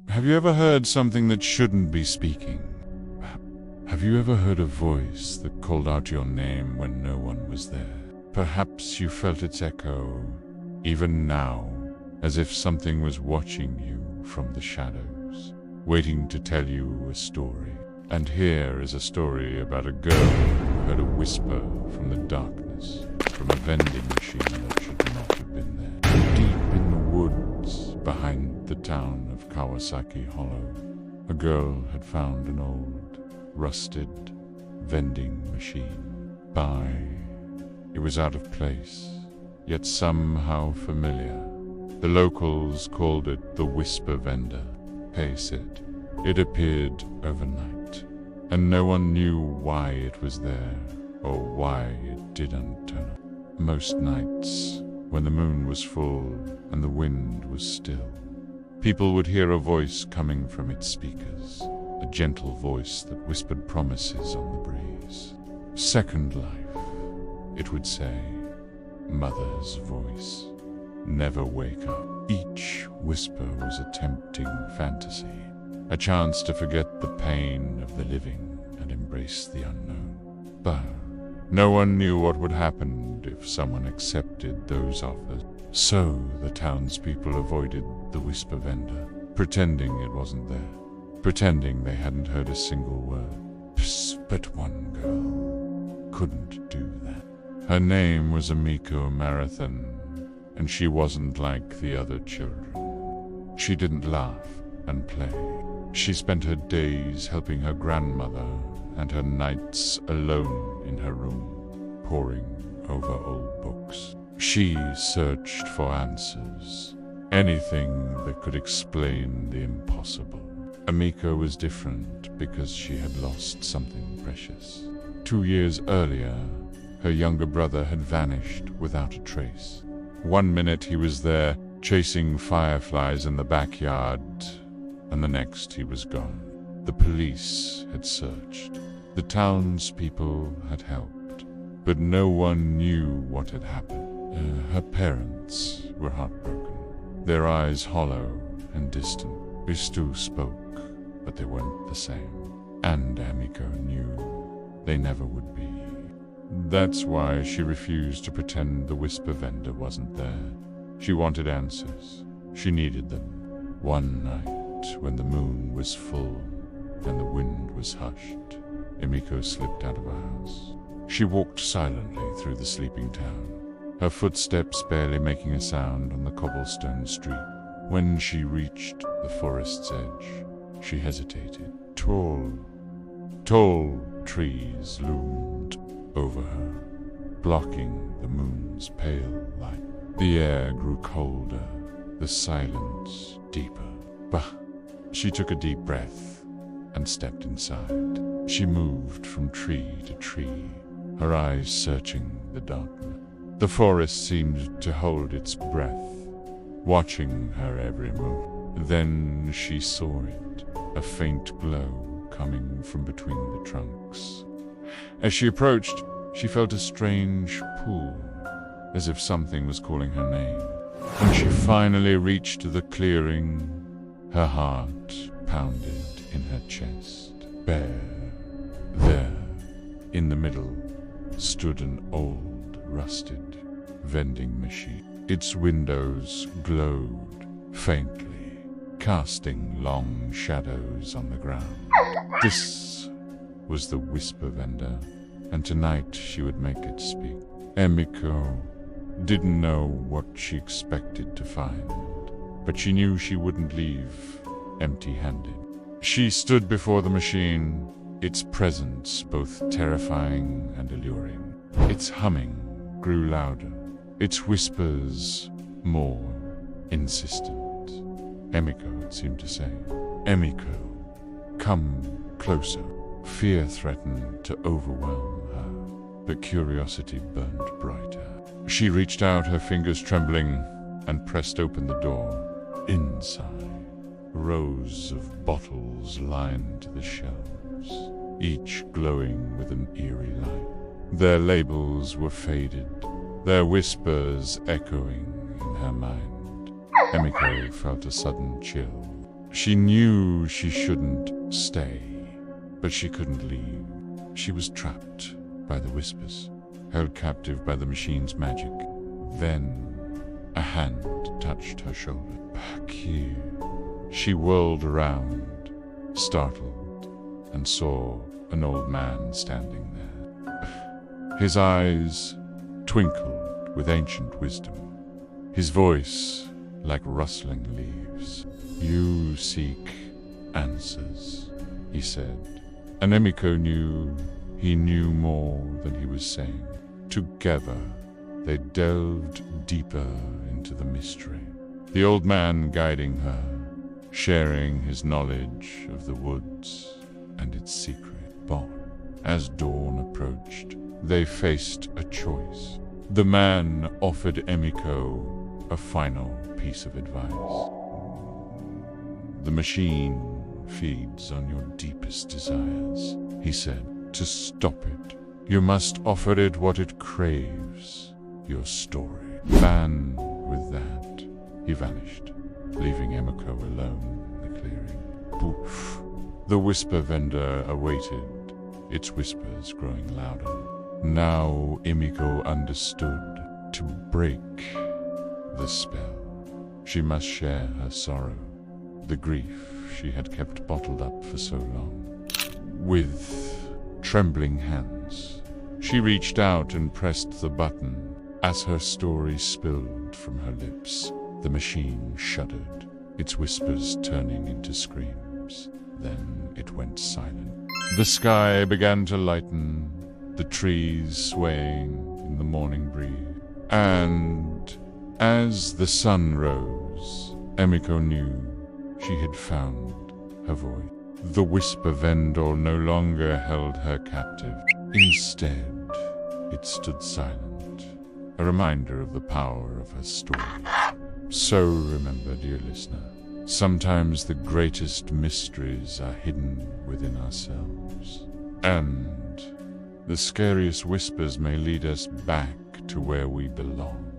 Have you ever heard something that shouldn't be speaking? Have you ever heard a voice that called out your name when no one was there? Perhaps you felt its echo, even now, as if something was watching you from the shadows, waiting to tell you a story. And here is a story about a girl who heard a whisper from the darkness, from a vending machine that should not have been there. Deep in the woods, behind the town of Kawasaki Hollow, a girl had found an old, rusted vending machine. It was out of place, yet somehow familiar. The locals called it the Whisper Vendor. Hay said it appeared overnight, and no one knew why it was there or why it didn't turn up. Most nights, when the moon was full and the wind was still, people would hear a voice coming from its speakers, a gentle voice that whispered promises on the breeze. Second life, it would say, mother's voice, never wake up. Each whisper was a tempting fantasy, a chance to forget the pain of the living and embrace the unknown. But no one knew what would happen if someone accepted those offers. So the townspeople avoided the Whisper Vendor, pretending it wasn't there, pretending they hadn't heard a single word. But one girl couldn't do that. Her name was Emiko Marathon, and she wasn't like the other children. She didn't laugh and play. She spent her days helping her grandmother and her nights alone in her room, poring over old books. She searched for answers, anything that could explain the impossible. Emiko was different because she had lost something precious. 2 years earlier, her younger brother had vanished without a trace. One minute he was there, chasing fireflies in the backyard, and the next he was gone. The police had searched. The townspeople had helped, but no one knew what had happened. Her parents were heartbroken, their eyes hollow and distant. They still spoke, but they weren't the same. And Emiko knew they never would be. That's why she refused to pretend the Whisper Vendor wasn't there. She wanted answers. She needed them. One night, when the moon was full and the wind was hushed, Emiko slipped out of her house. She walked silently through the sleeping town, her footsteps barely making a sound on the cobblestone street. When she reached the forest's edge, she hesitated. Tall trees loomed over her, blocking the moon's pale light. The air grew colder, the silence deeper. Bah! She took a deep breath and stepped inside. She moved from tree to tree, her eyes searching the darkness. The forest seemed to hold its breath, watching her every move. Then she saw it, a faint glow coming from between the trunks. As she approached, she felt a strange pull, as if something was calling her name. When she finally reached the clearing, her heart pounded in her chest. There, in the middle, stood an old, rusted vending machine. Its windows glowed faintly, casting long shadows on the ground. This was the Whisper Vendor, and tonight she would make it speak. Emiko didn't know what she expected to find, but she knew she wouldn't leave empty-handed. She stood before the machine, its presence both terrifying and alluring. Its humming grew louder, its whispers more insistent. Emiko, it seemed to say. Emiko, come closer. Fear threatened to overwhelm her, but curiosity burned brighter. She reached out, her fingers trembling, and pressed open the door. Inside, rows of bottles lined the shelves, each glowing with an eerie light. Their labels were faded, their whispers echoing in her mind. Emiko felt a sudden chill. She knew she shouldn't stay, but she couldn't leave. She was trapped by the whispers, held captive by the machine's magic. Then a hand touched her shoulder. Back here. She whirled around, startled, and saw an old man standing there. His eyes twinkled with ancient wisdom, his voice like rustling leaves. "You seek answers," he said, and Emiko knew he knew more than he was saying. Together, they delved deeper into the mystery, the old man guiding her, sharing his knowledge of the woods and its secret bond. As dawn approached, they faced a choice. The man offered Emiko a final piece of advice. "The machine feeds on your deepest desires," he said. "To stop it, you must offer it what it craves, your story." Van with that, he vanished, leaving Emiko alone in the clearing. Poof! The whisper vendor awaited, its whispers growing louder. Now Emiko understood. To break the spell, she must share her sorrow, the grief she had kept bottled up for so long. With trembling hands, she reached out and pressed the button. As her story spilled from her lips, the machine shuddered, its whispers turning into screams. Then it went silent. The sky began to lighten, the trees swaying in the morning breeze. And as the sun rose, Emiko knew she had found her voice. The whisper vendor no longer held her captive. Instead, it stood silent, a reminder of the power of her story. So remember, dear listener, sometimes the greatest mysteries are hidden within ourselves. And the scariest whispers may lead us back to where we belong.